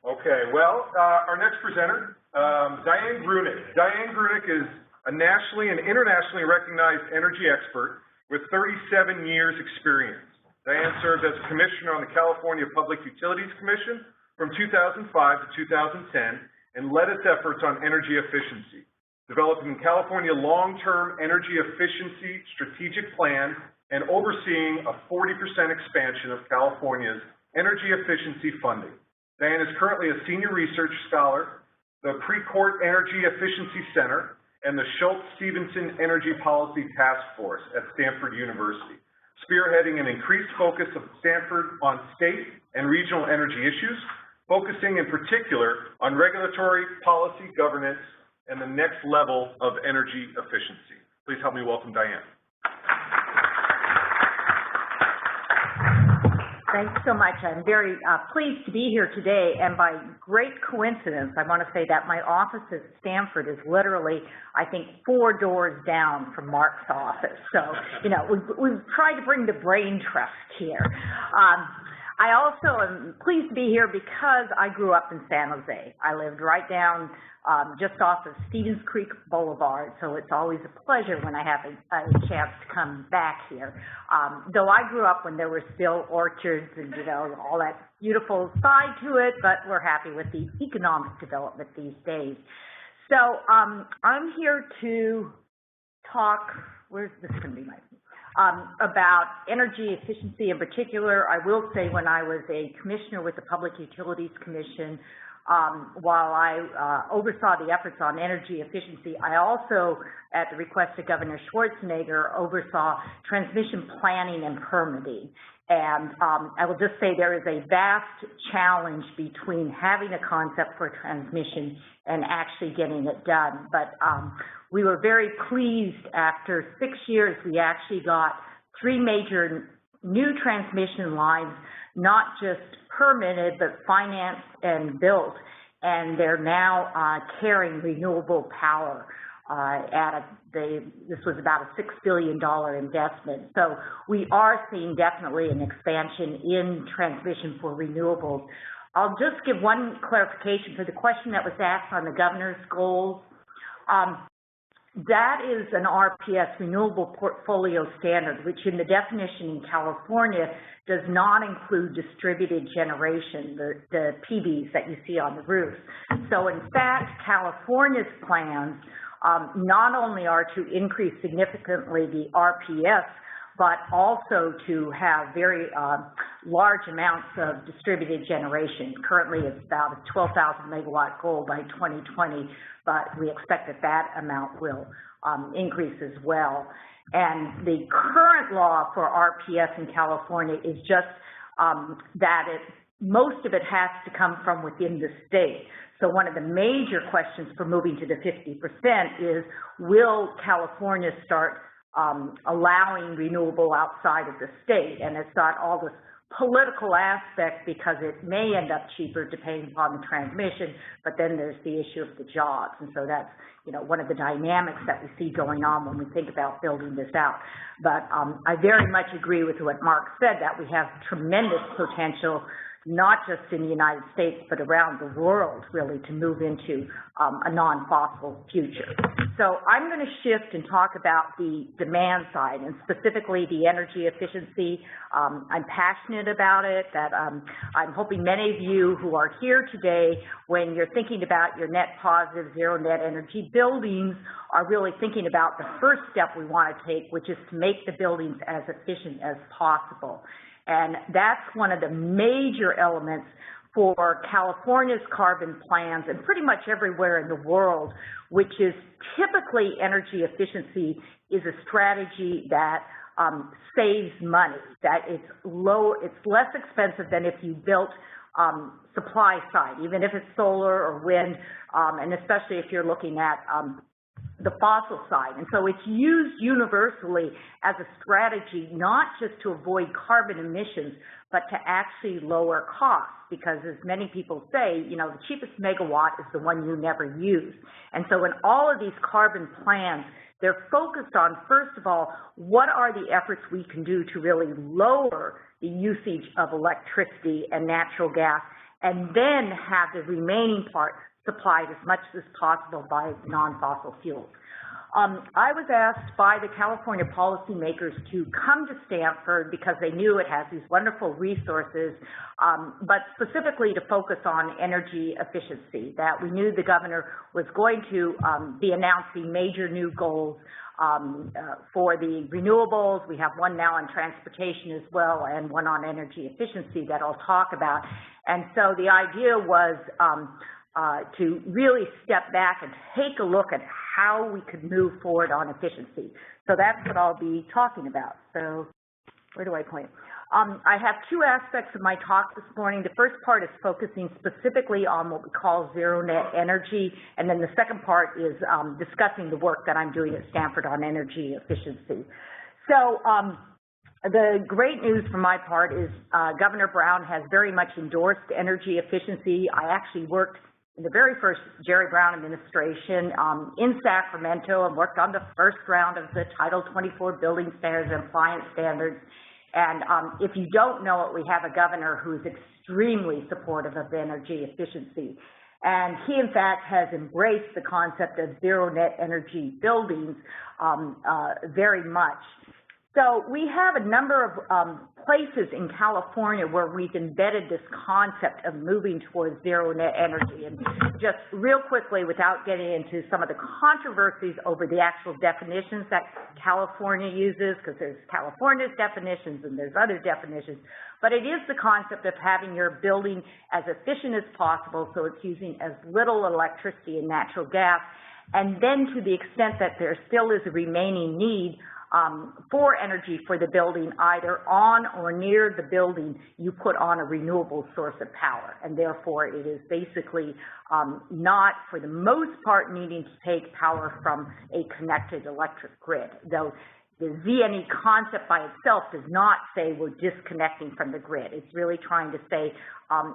Okay, well, our next presenter, Diane Grueneich. Diane Grueneich is a nationally and internationally recognized energy expert with 37 years experience. Diane served as a commissioner on the California Public Utilities Commission from 2005 to 2010 and led its efforts on energy efficiency, developing California long-term energy efficiency strategic plan and overseeing a 40% expansion of California's energy efficiency funding. Diane is currently a senior research scholar, the Precourt Energy Efficiency Center, and the Schultz-Stevenson Energy Policy Task Force at Stanford University, spearheading an increased focus of Stanford on state and regional energy issues, focusing in particular on regulatory, policy, governance, and the next level of energy efficiency. Please help me welcome Diane. Thanks so much. I'm very pleased to be here today, and by great coincidence, I want to say that my office at Stanford is literally, I think, 4 doors down from Mark's office. So, you know, we've tried to bring the brain trust here. I also am pleased to be here because I grew up in San Jose. I lived right down just off of Stevens Creek Boulevard, so it's always a pleasure when I have a chance to come back here. Though I grew up when there were still orchards and, you know, all that beautiful side to it, but we're happy with the economic development these days. So I'm here to talk, where's this going to be my about energy efficiency in particular. I will say when I was a commissioner with the Public Utilities Commission, while I oversaw the efforts on energy efficiency, I also, at the request of Governor Schwarzenegger, oversaw transmission planning and permitting. And I will just say there is a vast challenge between having a concept for transmission and actually getting it done. But we were very pleased after 6 years, we actually got 3 major new transmission lines, not just permitted, but financed and built. And they're now carrying renewable power. This was about a $6 billion investment. So we are seeing definitely an expansion in transmission for renewables. I'll just give one clarification for the question that was asked on the governor's goals. That is an RPS, Renewable Portfolio Standard, which in the definition in California does not include distributed generation, the PVs that you see on the roofs. So in fact, California's plans not only are to increase significantly the RPS, but also to have very large amounts of distributed generation. Currently, it's about a 12,000 megawatt goal by 2020, but we expect that that amount will increase as well. And the current law for RPS in California is just that most of it has to come from within the state. So one of the major questions for moving to the 50% is, will California start allowing renewable outside of the state? And it's got all this political aspect because it may end up cheaper depending upon the transmission, but then there's the issue of the jobs. And so that's, you know, one of the dynamics that we see going on when we think about building this out. But I very much agree with what Mark said, that we have tremendous potential, not just in the United States, but around the world, really, to move into a non-fossil future. So I'm going to shift and talk about the demand side, and specifically the energy efficiency. I'm passionate about it, that I'm hoping many of you who are here today, when you're thinking about your net positive, zero net energy buildings, are really thinking about the first step we want to take, which is to make the buildings as efficient as possible. And that's one of the major elements for California's carbon plans, and pretty much everywhere in the world, which is typically energy efficiency is a strategy that saves money, that it's less expensive than if you built supply side, even if it's solar or wind, and especially if you're looking at the fossil side. And so it's used universally as a strategy, not just to avoid carbon emissions, but to actually lower costs. Because as many people say, you know, the cheapest megawatt is the one you never use. And so in all of these carbon plans, they're focused on, first of all, what are the efforts we can do to really lower the usage of electricity and natural gas, and then have the remaining part supplied as much as possible by non-fossil fuels. I was asked by the California policymakers to come to Stanford because they knew it has these wonderful resources, but specifically to focus on energy efficiency, that we knew the governor was going to be announcing major new goals for the renewables. We have one now on transportation as well, and one on energy efficiency that I'll talk about. And so the idea was to really step back and take a look at how we could move forward on efficiency. So that's what I'll be talking about. So where do I point? I have two aspects of my talk this morning. The first part is focusing specifically on what we call zero net energy, and then the second part is discussing the work that I'm doing at Stanford on energy efficiency. So the great news for my part is Governor Brown has very much endorsed energy efficiency. I actually worked in the very first Jerry Brown administration in Sacramento and worked on the first round of the Title 24 building standards and appliance standards. And if you don't know it, we have a governor who's extremely supportive of energy efficiency. And he, in fact, has embraced the concept of zero net energy buildings very much. So we have a number of places in California where we've embedded this concept of moving towards zero net energy. And just real quickly, without getting into some of the controversies over the actual definitions that California uses, because there's California's definitions and there's other definitions, but it is the concept of having your building as efficient as possible, so it's using as little electricity and natural gas. And then to the extent that there still is a remaining need for energy for the building, either on or near the building, you put on a renewable source of power. And therefore, it is basically not, for the most part, needing to take power from a connected electric grid. Though the ZNE concept by itself does not say we're disconnecting from the grid. It's really trying to say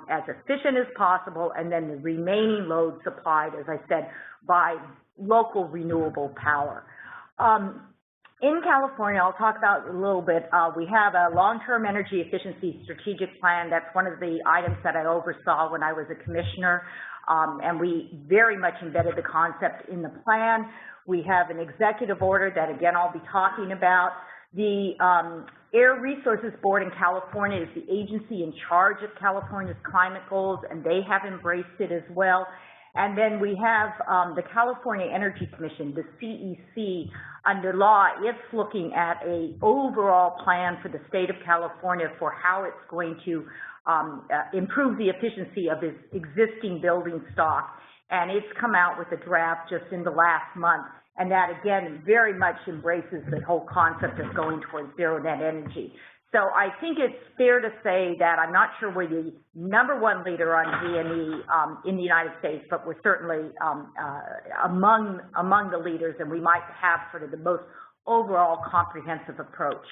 as efficient as possible, and then the remaining load supplied, as I said, by local renewable power. In California, I'll talk about a little bit, we have a long-term energy efficiency strategic plan. That's one of the items that I oversaw when I was a commissioner, and we very much embedded the concept in the plan. We have an executive order that, again, I'll be talking about. The Air Resources Board in California is the agency in charge of California's climate goals, and they have embraced it as well. And then we have the California Energy Commission, the CEC. Under law, it's looking at an overall plan for the state of California for how it's going to improve the efficiency of its existing building stock. And it's come out with a draft just in the last month. And that, again, very much embraces the whole concept of going towards zero net energy. So I think it's fair to say that I'm not sure we're the #1 leader on ZNE in the United States, but we're certainly among the leaders, and we might have sort of the most overall comprehensive approach.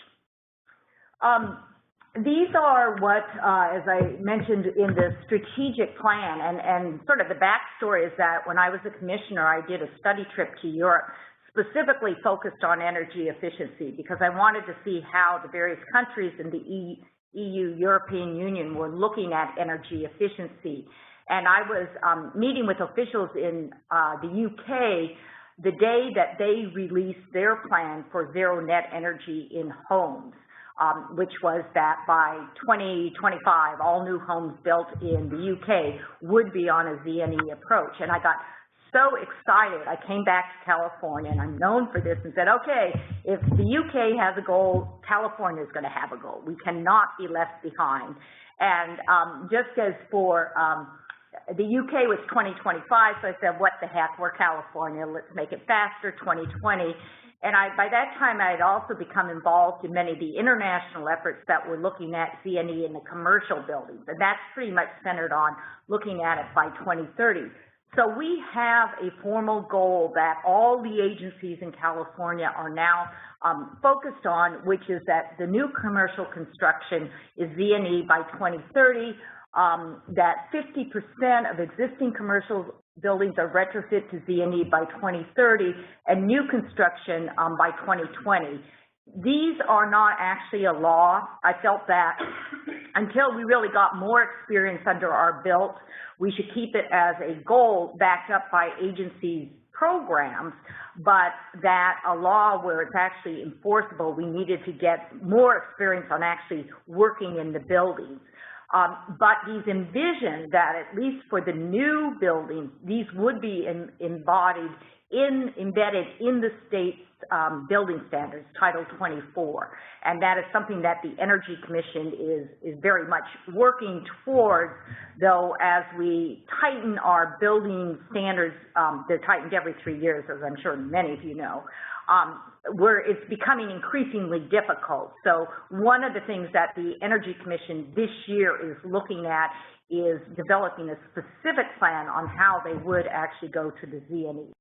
These are what, as I mentioned in the strategic plan, and sort of the backstory is that when I was a commissioner, I did a study trip to Europe, specifically focused on energy efficiency, because I wanted to see how the various countries in the EU, European Union, were looking at energy efficiency. And I was meeting with officials in the UK the day that they released their plan for zero net energy in homes, which was that by 2025, all new homes built in the UK would be on a ZNE approach. And I got so excited. I came back to California, and I'm known for this, and said, okay, if the UK has a goal, California is going to have a goal. We cannot be left behind. And just as for the UK was 2025, so I said, what the heck, we're California, let's make it faster, 2020. And by that time, I had also become involved in many of the international efforts that were looking at ZNE in the commercial buildings, and that's pretty much centered on looking at it by 2030. So we have a formal goal that all the agencies in California are now focused on, which is that the new commercial construction is Z&E by 2030, that 50% of existing commercial buildings are retrofit to Z&E by 2030, and new construction by 2020. These are not actually a law. I felt that until we really got more experience under our belt, we should keep it as a goal backed up by agencies' programs, but that a law where it's actually enforceable, we needed to get more experience on actually working in the buildings. But these envision that at least for the new buildings, these would be embedded in the state's building standards, Title 24. And that is something that the Energy Commission is very much working towards, though as we tighten our building standards, they're tightened every 3 years, as I'm sure many of you know, it's becoming increasingly difficult. So one of the things that the Energy Commission this year is looking at is developing a specific plan on how they would actually go to the Z&E.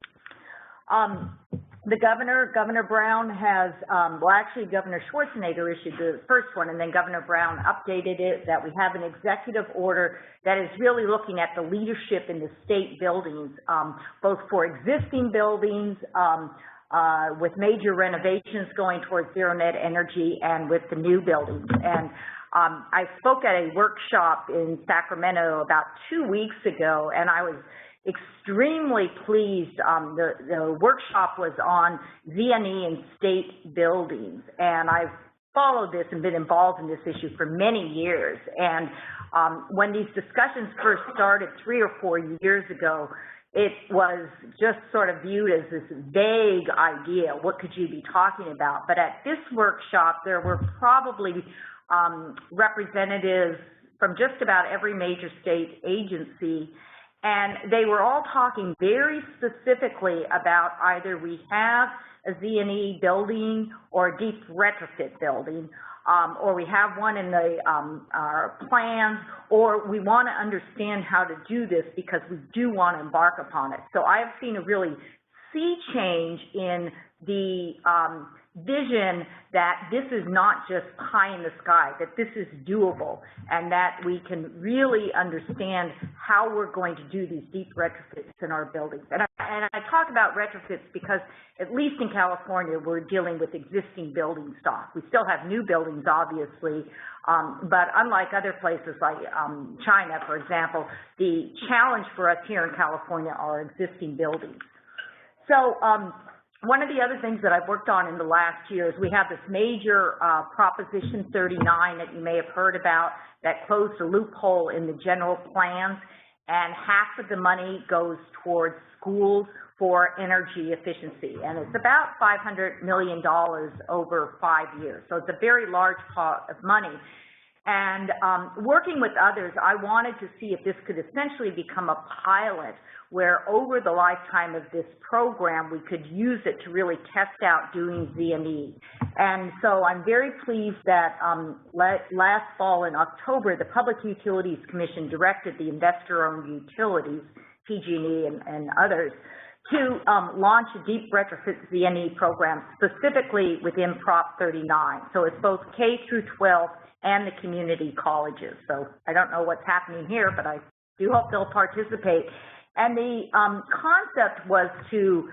The Governor Brown has, well actually Governor Schwarzenegger issued the first one, and then Governor Brown updated it, that we have an executive order that is really looking at the leadership in the state buildings, both for existing buildings, with major renovations going towards zero net energy, and with the new buildings. And I spoke at a workshop in Sacramento about 2 weeks ago, and I was extremely pleased. The workshop was on Z&E and state buildings, and I've followed this and been involved in this issue for many years. And when these discussions first started 3 or 4 years ago, it was just sort of viewed as this vague idea. What could you be talking about? But at this workshop, there were probably representatives from just about every major state agency, and they were all talking very specifically about either we have a Z&E building or a deep retrofit building, or we have one in the our plans, or we want to understand how to do this because we do want to embark upon it. So I have seen a really sea change in the vision that this is not just pie in the sky, that this is doable, and that we can really understand how we're going to do these deep retrofits in our buildings. And I talk about retrofits because, at least in California, we're dealing with existing building stock. We still have new buildings, obviously, but unlike other places like China, for example, the challenge for us here in California are existing buildings. So, one of the other things that I've worked on in the last year is we have this major Proposition 39 that you may have heard about that closed a loophole in the general plans, and half of the money goes towards schools for energy efficiency, and it's about $500 million over 5 years. So it's a very large pot of money. And working with others, I wanted to see if this could essentially become a pilot where over the lifetime of this program, we could use it to really test out doing Z&E. And so I'm very pleased that last fall in October, the Public Utilities Commission directed the investor-owned utilities, PG&E and others, to launch a deep retrofit Z&E program specifically within Prop 39. So it's both K through 12 and the community colleges. So I don't know what's happening here, but I do hope they'll participate. And the concept was to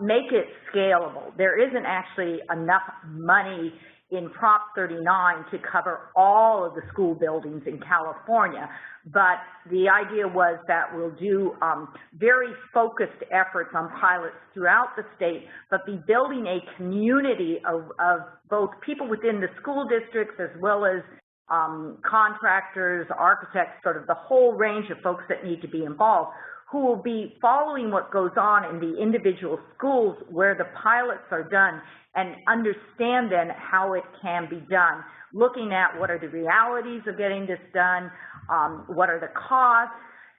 make it scalable. There isn't actually enough money in Prop 39 to cover all of the school buildings in California, but the idea was that we'll do very focused efforts on pilots throughout the state, but be building a community of both people within the school districts as well as contractors, architects, sort of the whole range of folks that need to be involved, who will be following what goes on in the individual schools where the pilots are done and understand then how it can be done, looking at what are the realities of getting this done, what are the costs,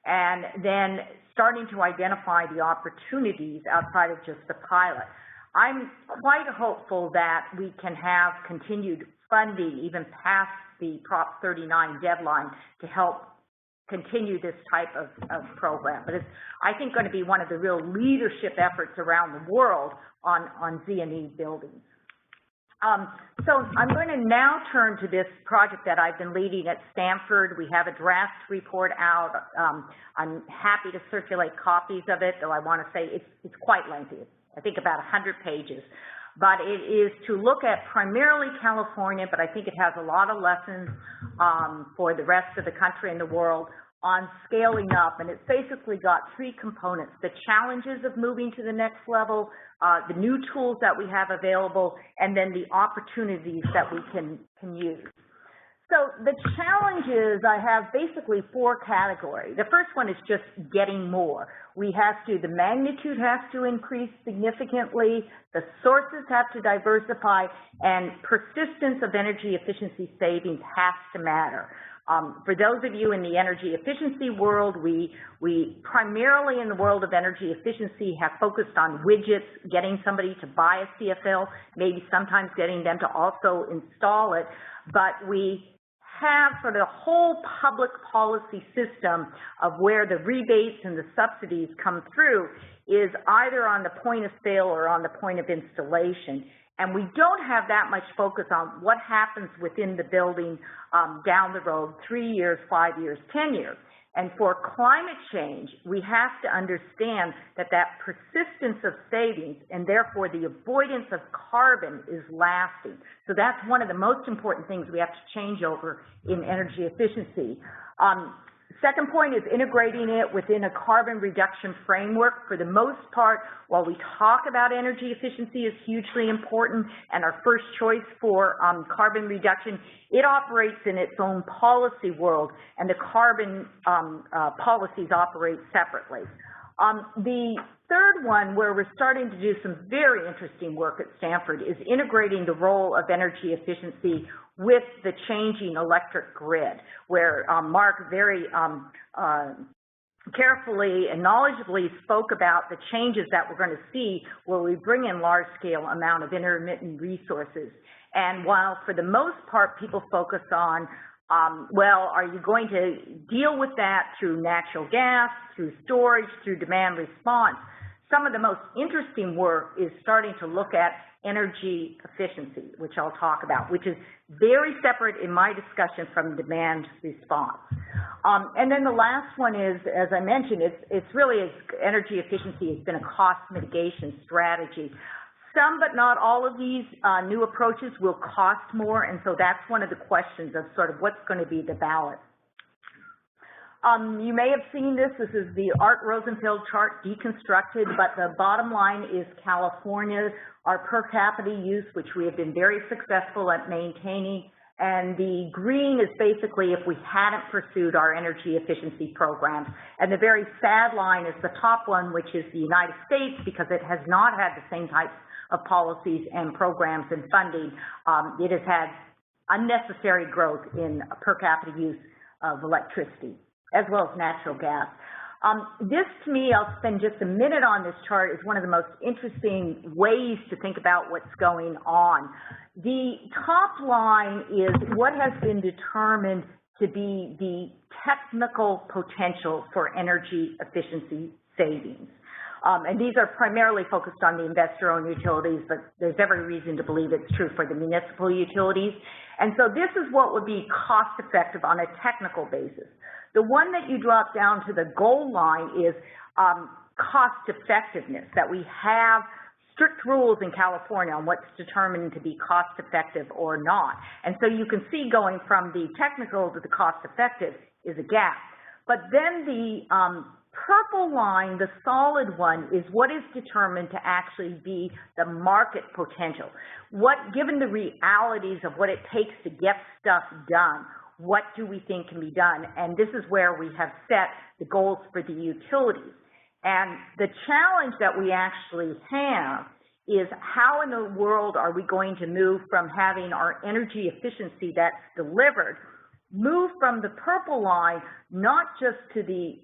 and then starting to identify the opportunities outside of just the pilot. I'm quite hopeful that we can have continued funding even past the Prop 39 deadline to help continue this type of program. But it's, I think, going to be one of the real leadership efforts around the world on Z&E buildings. So I'm going to now turn to this project that I've been leading at Stanford. We have a draft report out. I'm happy to circulate copies of it, though I want to say it's quite lengthy. I think about 100 pages. But it is to look at primarily California, but I think it has a lot of lessons for the rest of the country and the world on scaling up. And it's basically got three components: the challenges of moving to the next level, the new tools that we have available, and then the opportunities that we can use. So the challenges, I have basically four categories. The first one is just getting more. The magnitude has to increase significantly, the sources have to diversify, and persistence of energy efficiency savings has to matter. For those of you in the energy efficiency world, we primarily in the world of energy efficiency have focused on widgets, getting somebody to buy a CFL, maybe sometimes getting them to also install it, but we have sort of a whole public policy system of where the rebates and the subsidies come through is either on the point of sale or on the point of installation. And we don't have that much focus on what happens within the building down the road, 3 years, 5 years, 10 years. And for climate change, we have to understand that that persistence of savings and therefore the avoidance of carbon is lasting. So that's one of the most important things we have to change over in energy efficiency. Second point is integrating it within a carbon reduction framework. For the most part, while we talk about energy efficiency is hugely important and our first choice for carbon reduction, it operates in its own policy world, and the carbon policies operate separately. The third one, where we're starting to do some very interesting work at Stanford, is integrating the role of energy efficiency with the changing electric grid, where Mark very carefully and knowledgeably spoke about the changes that we're going to see where we bring in large-scale amount of intermittent resources. And while for the most part people focus on well, are you going to deal with that through natural gas, through storage, through demand response? Some of the most interesting work is starting to look at energy efficiency, which I'll talk about, which is very separate in my discussion from demand response. And then the last one is, as I mentioned, it's really energy efficiency has been a cost mitigation strategy. Some, but not all of these new approaches will cost more, and so that's one of the questions of sort of what's going to be the balance. You may have seen this. This is the Art Rosenfeld chart deconstructed, but the bottom line is California, our per capita use, which we have been very successful at maintaining, and the green is basically if we hadn't pursued our energy efficiency programs. And the very sad line is the top one, which is the United States, because it has not had the same types of policies and programs and funding. It has had unnecessary growth in per capita use of electricity, as well as natural gas. This, to me, I'll spend just a minute on this chart, is one of the most interesting ways to think about what's going on. The top line is what has been determined to be the technical potential for energy efficiency savings. And these are primarily focused on the investor-owned utilities, but there's every reason to believe it's true for the municipal utilities. And so this is what would be cost-effective on a technical basis. The one that you drop down to the goal line is cost-effectiveness, that we have strict rules in California on what's determined to be cost-effective or not. And so you can see going from the technical to the cost-effective is a gap. But then the purple line, the solid one, is what is determined to actually be the market potential. Given the realities of what it takes to get stuff done, what do we think can be done? And this is where we have set the goals for the utilities. And the challenge that we actually have is how in the world are we going to move from having our energy efficiency that's delivered, move from the purple line, not just to the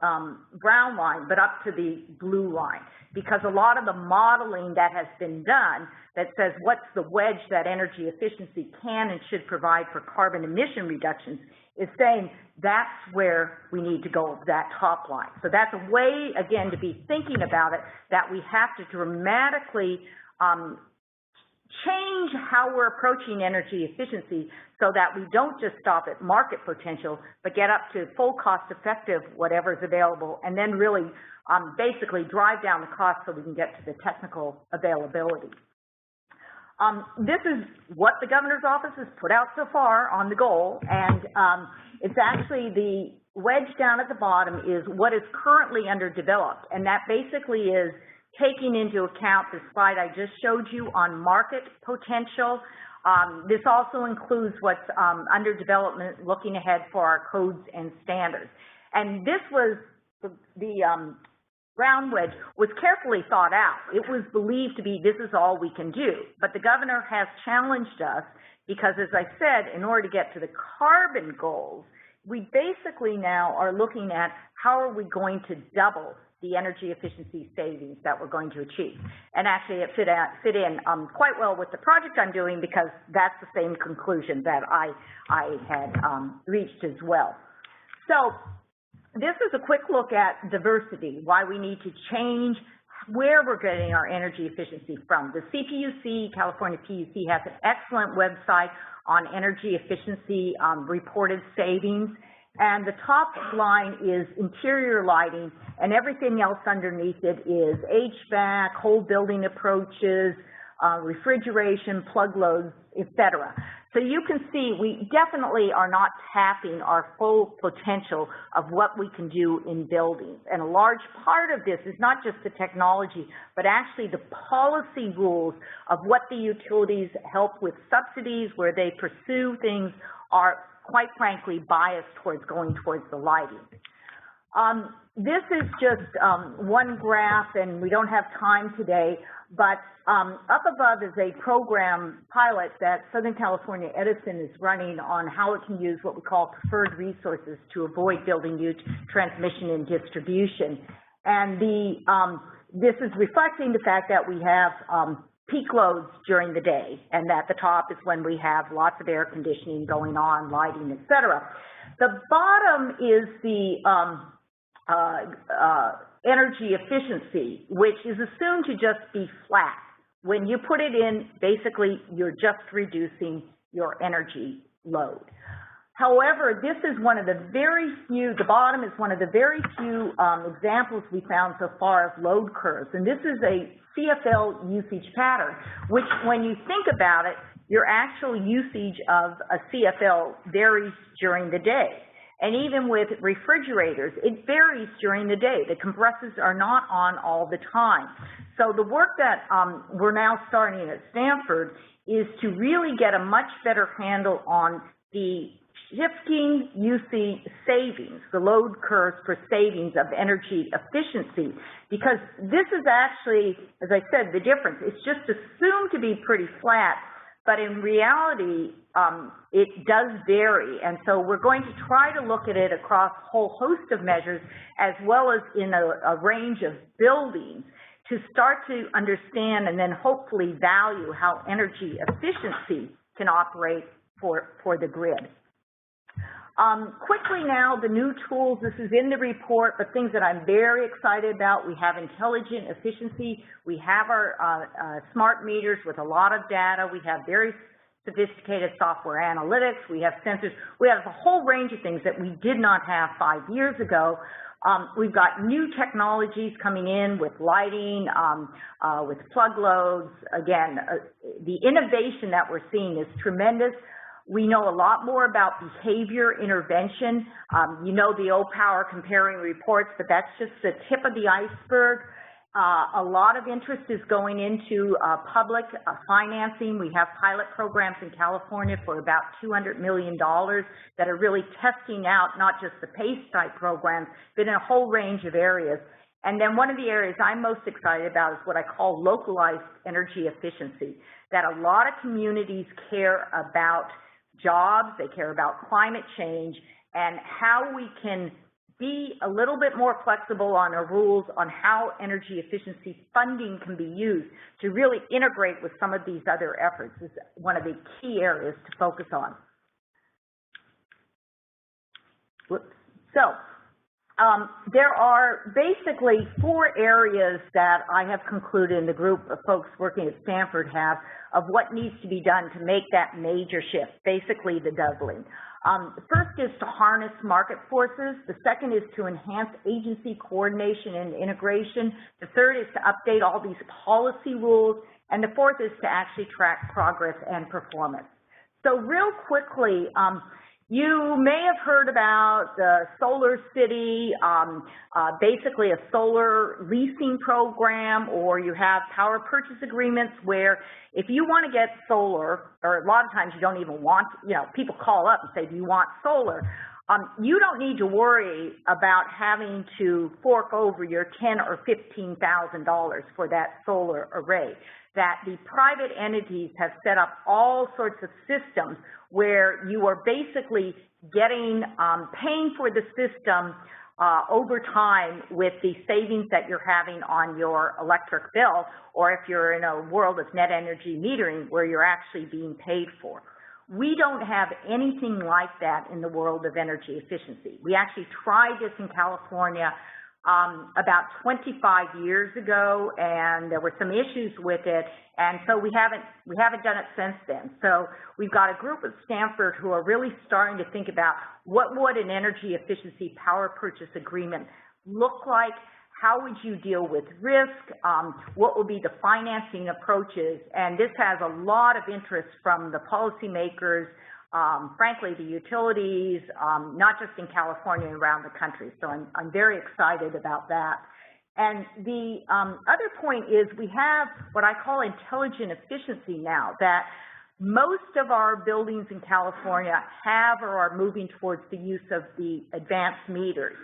brown line, but up to the blue line. Because a lot of the modeling that has been done that says what's the wedge that energy efficiency can and should provide for carbon emission reductions is saying that's where we need to go, that top line. So that's a way, again, to be thinking about it, that we have to dramatically change how we're approaching energy efficiency so that we don't just stop at market potential, but get up to full cost effective, whatever is available, and then really basically drive down the cost so we can get to the technical availability. This is what the governor's office has put out so far on the goal, and it's actually the wedge down at the bottom is what is currently underdeveloped, and that basically is taking into account the slide I just showed you on market potential. This also includes what's under development looking ahead for our codes and standards. And this was the round wedge was carefully thought out. It was believed to be this is all we can do. But the governor has challenged us because, as I said, in order to get to the carbon goals, we basically now are looking at how are we going to double the energy efficiency savings that we're going to achieve. And actually it fit in quite well with the project I'm doing because that's the same conclusion that I had reached as well. So this is a quick look at diversity, why we need to change where we're getting our energy efficiency from. The CPUC, California PUC, has an excellent website on energy efficiency reported savings. And the top line is interior lighting, and everything else underneath it is HVAC, whole building approaches, refrigeration, plug loads, etc. So you can see we definitely are not tapping our full potential of what we can do in buildings. And a large part of this is not just the technology, but actually the policy rules of what the utilities help with subsidies, where they pursue things are quite frankly biased towards going towards the lighting. This is just one graph, and we don't have time today, but up above is a program pilot that Southern California Edison is running on how it can use what we call preferred resources to avoid building new transmission and distribution. And this is reflecting the fact that we have peak loads during the day, and at the top is when we have lots of air conditioning going on, lighting, etc. The bottom is the energy efficiency, which is assumed to just be flat. When you put it in, basically, you're just reducing your energy load. However, this is one of the very few, the bottom is one of the very few examples we found so far of load curves. And this is a CFL usage pattern, which when you think about it, your actual usage of a CFL varies during the day. And even with refrigerators, it varies during the day. The compressors are not on all the time. So the work that we're now starting at Stanford is to really get a much better handle on the shifting usage savings, the load curves for savings of energy efficiency, because this is actually, as I said, the difference. It's just assumed to be pretty flat, but in reality, it does vary. And so we're going to try to look at it across a whole host of measures, as well as in a range of buildings, to start to understand and then hopefully value how energy efficiency can operate for the grid. Quickly now, the new tools, this is in the report, but things that I'm very excited about. We have intelligent efficiency. We have our smart meters with a lot of data. We have very sophisticated software analytics. We have sensors. We have a whole range of things that we did not have 5 years ago. We've got new technologies coming in with lighting, with plug loads. Again, the innovation that we're seeing is tremendous. We know a lot more about behavior intervention. You know the O-Power comparing reports, but that's just the tip of the iceberg. A lot of interest is going into public financing. We have pilot programs in California for about $200 million that are really testing out not just the PACE type programs, but in a whole range of areas. And then one of the areas I'm most excited about is what I call localized energy efficiency, that a lot of communities care about jobs, they care about climate change, and how we can be a little bit more flexible on our rules on how energy efficiency funding can be used to really integrate with some of these other efforts is one of the key areas to focus on. So, there are basically 4 areas that I have concluded, and the group of folks working at Stanford have, of what needs to be done to make that major shift, basically the doubling. The first is to harness market forces. The second is to enhance agency coordination and integration. The third is to update all these policy rules. And the fourth is to actually track progress and performance. So real quickly, you may have heard about the Solar City, basically a solar leasing program, or you have power purchase agreements where if you want to get solar, or a lot of times you don't even want, people call up and say, do you want solar? You don't need to worry about having to fork over your $10,000 or $15,000 for that solar array. That the private entities have set up all sorts of systems where you are basically getting, paying for the system over time with the savings that you're having on your electric bill, or if you're in a world of net energy metering where you're actually being paid for. We don't have anything like that in the world of energy efficiency. We actually tried this in California about 25 years ago, and there were some issues with it, and so we haven't done it since then. So we've got a group at Stanford who are really starting to think about what would an energy efficiency power purchase agreement look like. How would you deal with risk? What will be the financing approaches? And this has a lot of interest from the policymakers, frankly, the utilities, not just in California, around the country. So I'm very excited about that. And the other point is we have what I call intelligent efficiency now, that most of our buildings in California have or are moving towards the use of the advanced meters.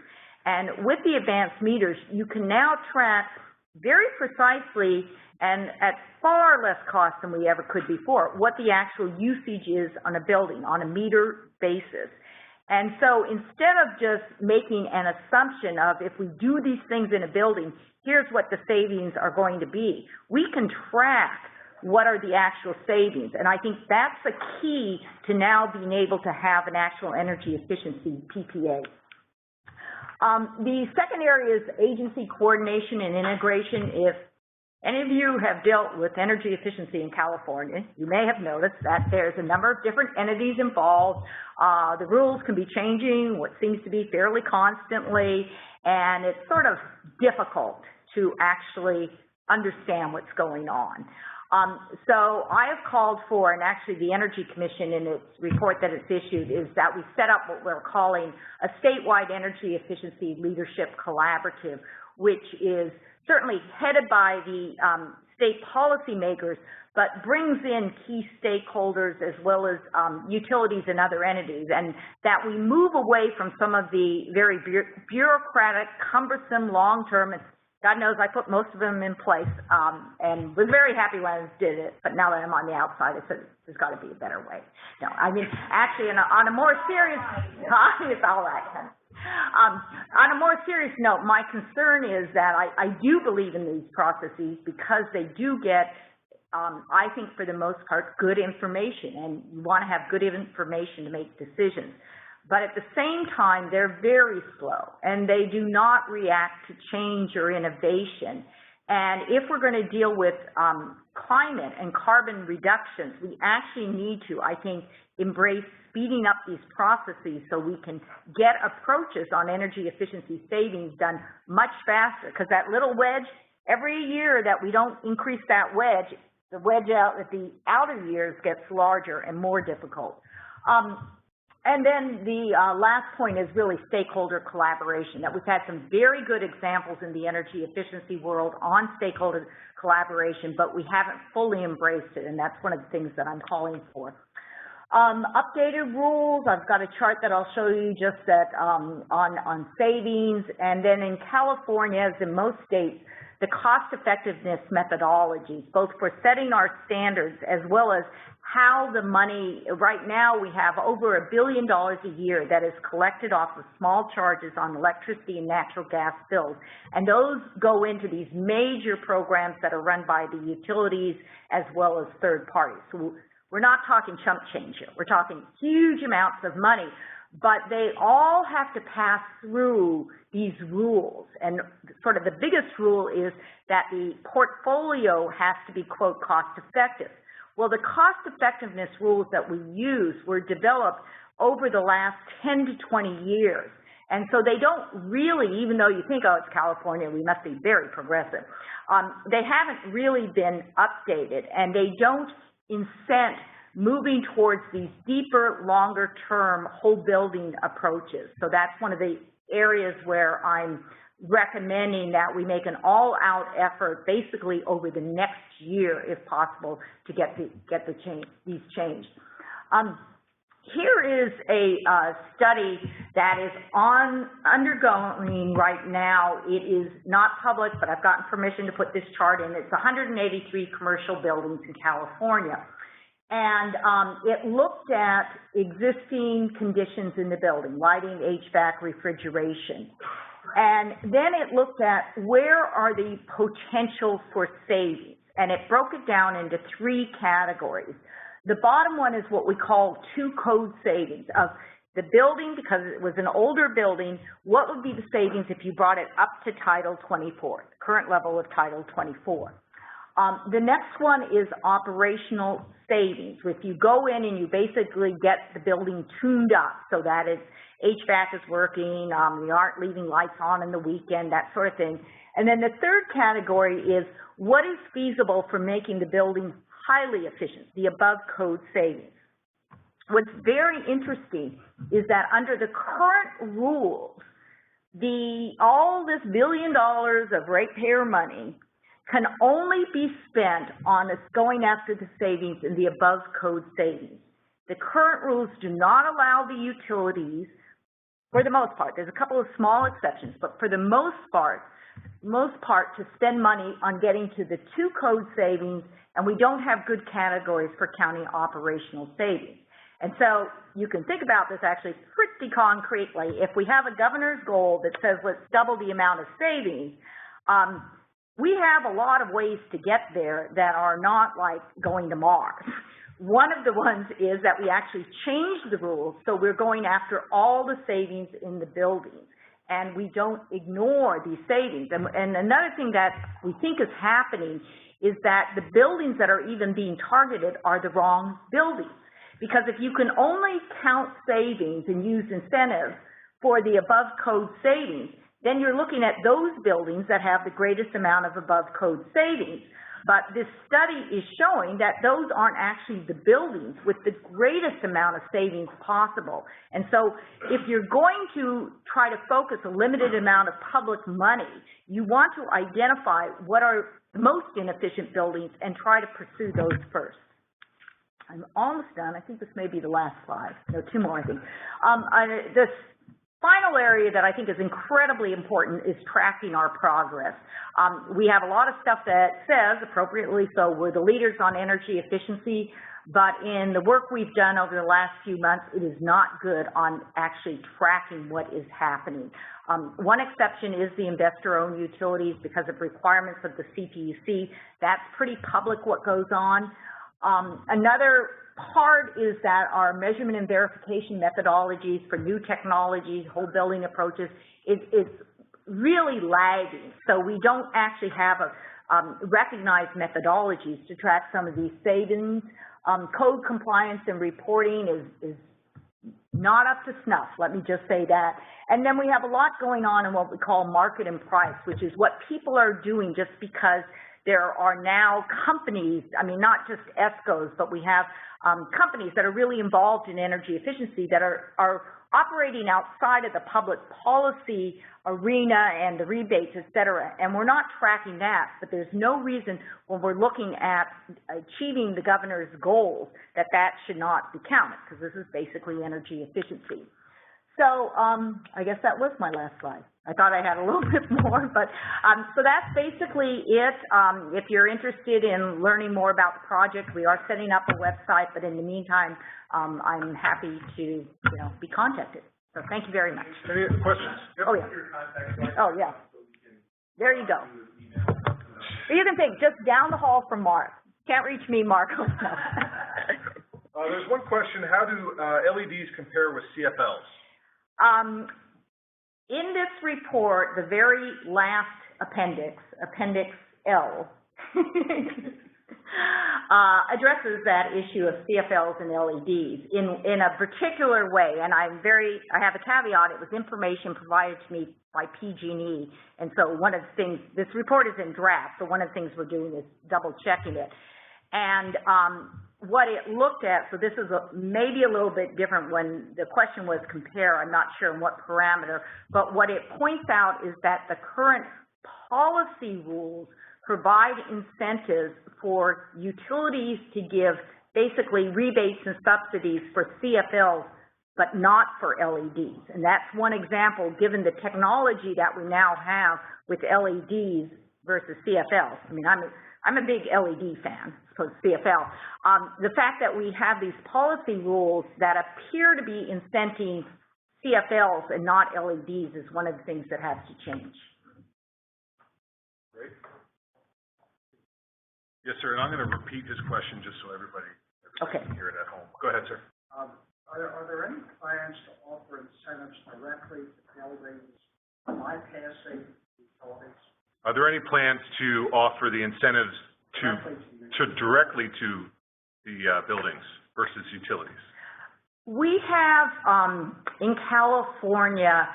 And with the advanced meters, you can now track very precisely and at far less cost than we ever could before what the actual usage is on a building on a meter basis. And so instead of just making an assumption of if we do these things in a building, here's what the savings are going to be, we can track what are the actual savings. And I think that's the key to now being able to have an actual energy efficiency PPA. The second area is agency coordination and integration. If any of you have dealt with energy efficiency in California, you may have noticed that there's a number of different entities involved. The rules can be changing, what seems to be fairly constantly, and it's sort of difficult to actually understand what's going on. So I have called for, and actually the Energy Commission in its report that it's issued, is that we set up what we're calling a statewide energy efficiency leadership collaborative, which is certainly headed by the state policymakers, but brings in key stakeholders as well as utilities and other entities, and that we move away from some of the very bureaucratic, cumbersome, long-term, and God knows I put most of them in place and was very happy when I did it, but now that I'm on the outside, I said there's got to be a better way. No, I mean, actually, on a more serious, it's all right. On a more serious note, my concern is that I do believe in these processes because they do get, I think for the most part, good information, and you want to have good information to make decisions. But at the same time, they're very slow, and they do not react to change or innovation. And if we're going to deal with climate and carbon reductions, we actually need to, I think, embrace speeding up these processes so we can get approaches on energy efficiency savings done much faster. Because that little wedge, every year that we don't increase that wedge, the wedge out at the outer years gets larger and more difficult. And then the last point is really stakeholder collaboration, that we've had some very good examples in the energy efficiency world on stakeholder collaboration, but we haven't fully embraced it, and that's one of the things that I'm calling for. Updated rules, I've got a chart that I'll show you just that on savings, and then in California, as in most states, the cost-effectiveness methodologies, both for setting our standards as well as how the money, right now we have over $1 billion a year that is collected off of small charges on electricity and natural gas bills. And those go into these major programs that are run by the utilities as well as third parties. So we're not talking chump change here. We're talking huge amounts of money. but they all have to pass through these rules. And sort of the biggest rule is that the portfolio has to be, quote, cost effective. Well, the cost effectiveness rules that we use were developed over the last 10 to 20 years. And so they don't really, even though you think, oh, it's California, we must be very progressive, they haven't really been updated, and they don't incent moving towards these deeper, longer-term whole building approaches. So that's one of the areas where I'm recommending that we make an all-out effort, basically over the next year, if possible, to get these changed. Here is a study that is undergoing right now. It is not public, but I've gotten permission to put this chart in. It's 183 commercial buildings in California. And it looked at existing conditions in the building, lighting, HVAC, refrigeration. And then it looked at where are the potential for savings. And it broke it down into 3 categories. The bottom one is what we call 2 code savings of the building, because it was an older building. What would be the savings if you brought it up to Title 24, the current level of Title 24? The next one is operational savings. If you go in and you basically get the building tuned up so that its HVAC is working, you aren't leaving lights on in the weekend, that sort of thing. And then the third category is what is feasible for making the building highly efficient, the above code savings. What's very interesting is that under the current rules, all this $1 billion of ratepayer money can only be spent on going after the savings in the above code savings. The current rules do not allow the utilities, for the most part, there's a couple of small exceptions, but for the most part to spend money on getting to the 2 code savings, and we don't have good categories for counting operational savings. And so you can think about this actually pretty concretely. If we have a governor's goal that says let's double the amount of savings, we have a lot of ways to get there that are not like going to Mars. One of the ones is that we actually change the rules so we're going after all the savings in the buildings, and we don't ignore these savings. And another thing that we think is happening is that the buildings that are even being targeted are the wrong buildings. Because if you can only count savings and use incentives for the above code savings, then you're looking at those buildings that have the greatest amount of above code savings. But this study is showing that those aren't actually the buildings with the greatest amount of savings possible. And so if you're going to try to focus a limited amount of public money, you want to identify what are the most inefficient buildings and try to pursue those first. I'm almost done. I think this may be the last slide. No, 2 more, I think. This final area that I think is incredibly important is tracking our progress. We have a lot of stuff that says, appropriately so, we're the leaders on energy efficiency, but in the work we've done over the last few months, it is not good on actually tracking what is happening. One exception is the investor-owned utilities because of requirements of the CPUC. That's pretty public what goes on. Another part is that our measurement and verification methodologies for new technologies, whole building approaches, is really lagging. So we don't actually have recognized methodologies to track some of these savings. Code compliance and reporting is not up to snuff, let me just say that. And then we have a lot going on in what we call market and price, which is what people are doing just because there are now companies, I mean, not just ESCOs, but we have companies that are really involved in energy efficiency that are operating outside of the public policy arena and the rebates, et cetera. And we're not tracking that, but there's no reason when we're looking at achieving the governor's goals that that should not be counted, because this is basically energy efficiency. So I guess that was my last slide. I thought I had a little bit more, but so that's basically it. If you're interested in learning more about the project, we are setting up a website, but in the meantime, I'm happy to, be contacted. So thank you very much. Any questions? Yep. Oh, yeah. Oh, yeah. There you go. You can think just down the hall from Mark. Can't reach me, Mark. There's one question, how do LEDs compare with CFLs? In this report, the very last appendix, Appendix L, addresses that issue of CFLs and LEDs in a particular way, and I have a caveat, it was information provided to me by PG&E, and so one of the things, this report is in draft, so one of the things we're doing is double checking it. And what it looked at, so this is maybe a little bit different when the question was compare, I'm not sure in what parameter, but what it points out is that the current policy rules provide incentives for utilities to give basically rebates and subsidies for CFLs, but not for LEDs. And that's one example, given the technology that we now have with LEDs versus CFLs. I mean, I'm a big LED fan, so CFL. The fact that we have these policy rules that appear to be incenting CFLs and not LEDs is one of the things that has to change. Great. Yes, sir, and I'm going to repeat his question just so everybody can hear it at home. Go ahead, sir. Are there any plans to offer incentives directly to buildings bypassing utilities? Are there any plans to offer the incentives directly to the buildings versus utilities? We have in California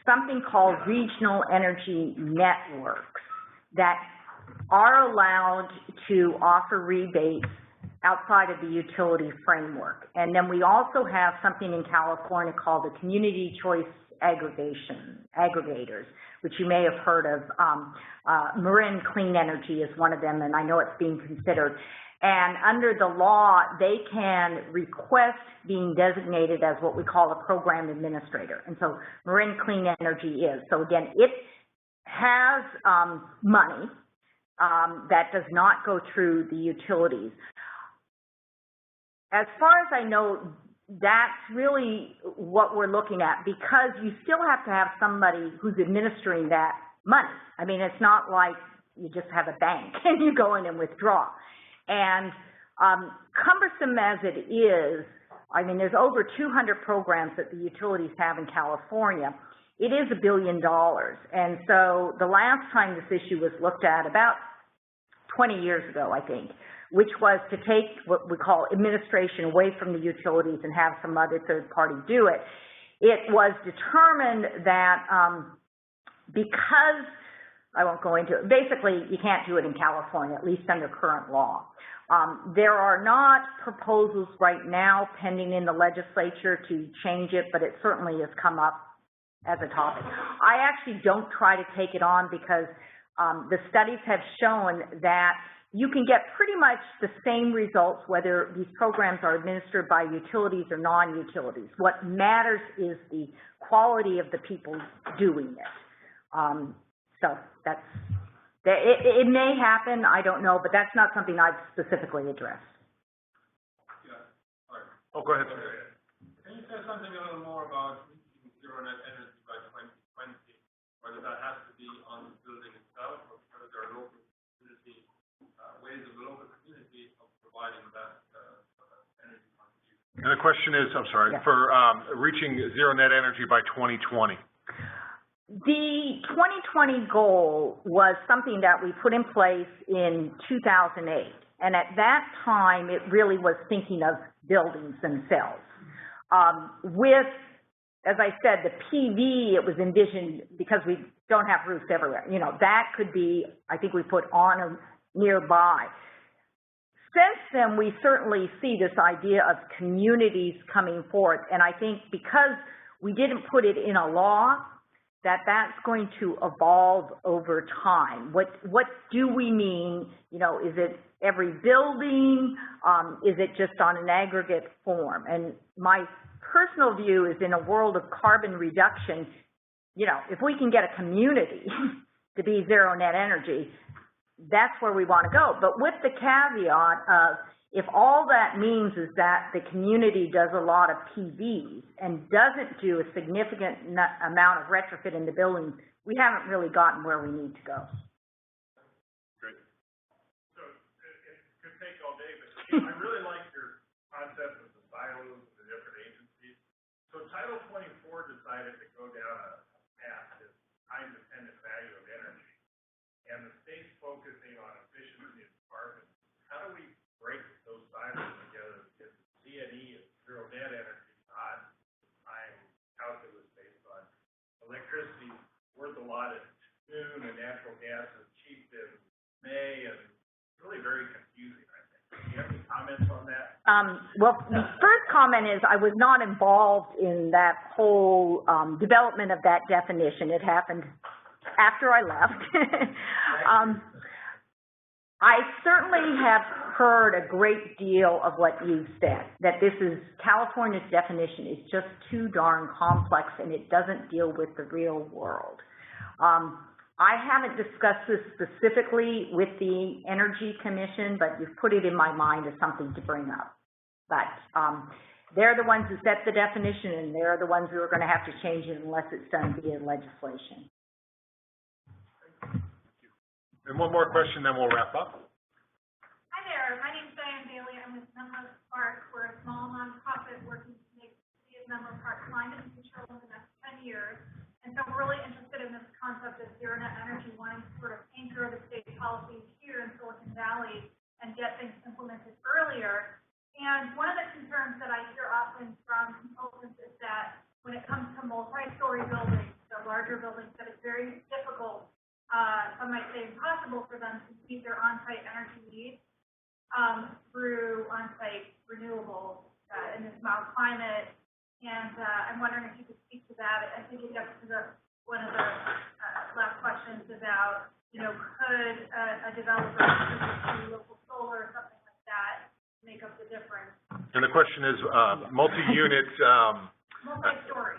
something called regional energy networks that are allowed to offer rebates outside of the utility framework. And then we also have something in California called the community choice aggregators, which you may have heard of. Marin Clean Energy is one of them, and I know it's being considered. And under the law, they can request being designated as what we call a program administrator. And so Marin Clean Energy is. So again, it has money that does not go through the utilities. As far as I know, that's really what we're looking at, because you still have to have somebody who's administering that money. I mean, it's not like you just have a bank and you go in and withdraw. And cumbersome as it is, I mean, there's over 200 programs that the utilities have in California. It is $1 billion. And so the last time this issue was looked at, about 20 years ago, I think, which was to take what we call administration away from the utilities and have some other third party do it. It was determined that because, I won't go into it, basically you can't do it in California, at least under current law. There are not proposals right now pending in the legislature to change it, but it certainly has come up as a topic. I actually don't try to take it on because the studies have shown that you can get pretty much the same results whether these programs are administered by utilities or non-utilities. What matters is the quality of the people doing it. So that's, it may happen, I don't know, but that's not something I've specifically addressed. Yeah. All right. Oh, go ahead, sir. Can you say something a little more about reaching zero net energy by 2020, whether that has to be on the building itself or whether there are local community ways of the local community of providing that energy contribution? And the question is, I'm sorry, for reaching zero net energy by 2020. The 2020 goal was something that we put in place in 2008. And at that time, it really was thinking of buildings themselves. With, as I said, the PV, it was envisioned, because we don't have roofs everywhere, you know, that could be, I think we put on or nearby. Since then, we certainly see this idea of communities coming forth. And I think because we didn't put it in a law, that's going to evolve over time. What do we mean? You know, is it every building? Is it just on an aggregate form? And my personal view is, in a world of carbon reduction, you know, if we can get a community to be zero net energy, that's where we want to go. But with the caveat of, if all that means is that the community does a lot of PVs and doesn't do a significant amount of retrofit in the buildings, we haven't really gotten where we need to go. Great. So it could take all day, but I really like your concept of So Title 24 decided to go down a path, this time-dependent value of energy, and the state's focusing on efficiency and carbon. How do we break those silos together? Because Z&E is zero net energy, not time calculus based on electricity worth a lot at noon, and natural gas is cheap in May, and it's really very confusing, I think. Do you have any comments on that? Well, the first comment is I was not involved in that whole development of that definition. It happened after I left. I certainly have heard a great deal of what you've said, that this is, California's definition is just too darn complex and it doesn't deal with the real world. I haven't discussed this specifically with the Energy Commission, but you've put it in my mind as something to bring up. But they're the ones who set the definition, and they're the ones who are going to have to change it unless it's done via legislation. And one more question, then we'll wrap up. Hi there. My name's Diane Bailey. I'm with Menlo Park. We're a small nonprofit working to make the city of Menlo Park climate neutral in the next 10 years. And so we're really interested in this concept of zero net energy, wanting to sort of anchor the state policies here in Silicon Valley and get things implemented earlier. And one of the concerns that I hear often from consultants is that when it comes to multi-story buildings, the larger buildings, that it's very difficult, some might say impossible for them to meet their on-site energy needs through on-site renewables in this mild climate. And I'm wondering if you could speak to that. I think it gets to one of the last questions about, could a developer do local solar or something like that make up the difference? And the question is multi-unit,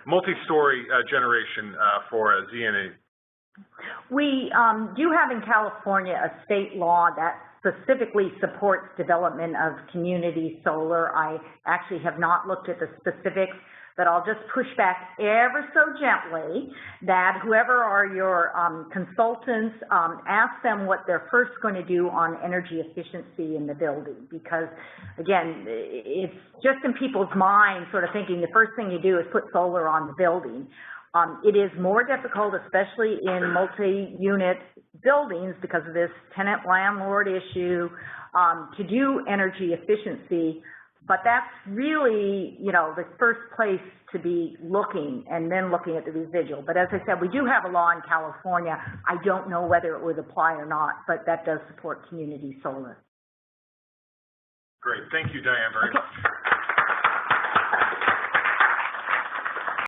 multi-story generation for a Z&E. We do have in California a state law that specifically supports development of community solar. I actually have not looked at the specifics, but I'll just push back ever so gently that whoever are your consultants, ask them what they're first going to do on energy efficiency in the building, because again, it's just in people's minds sort of thinking the first thing you do is put solar on the building. It is more difficult, especially in multi-unit buildings because of this tenant-landlord issue, to do energy efficiency. But that's really, the first place to be looking, and then looking at the residual. But as I said, we do have a law in California. I don't know whether it would apply or not, but that does support community solar. Great. Thank you, Diane, very much.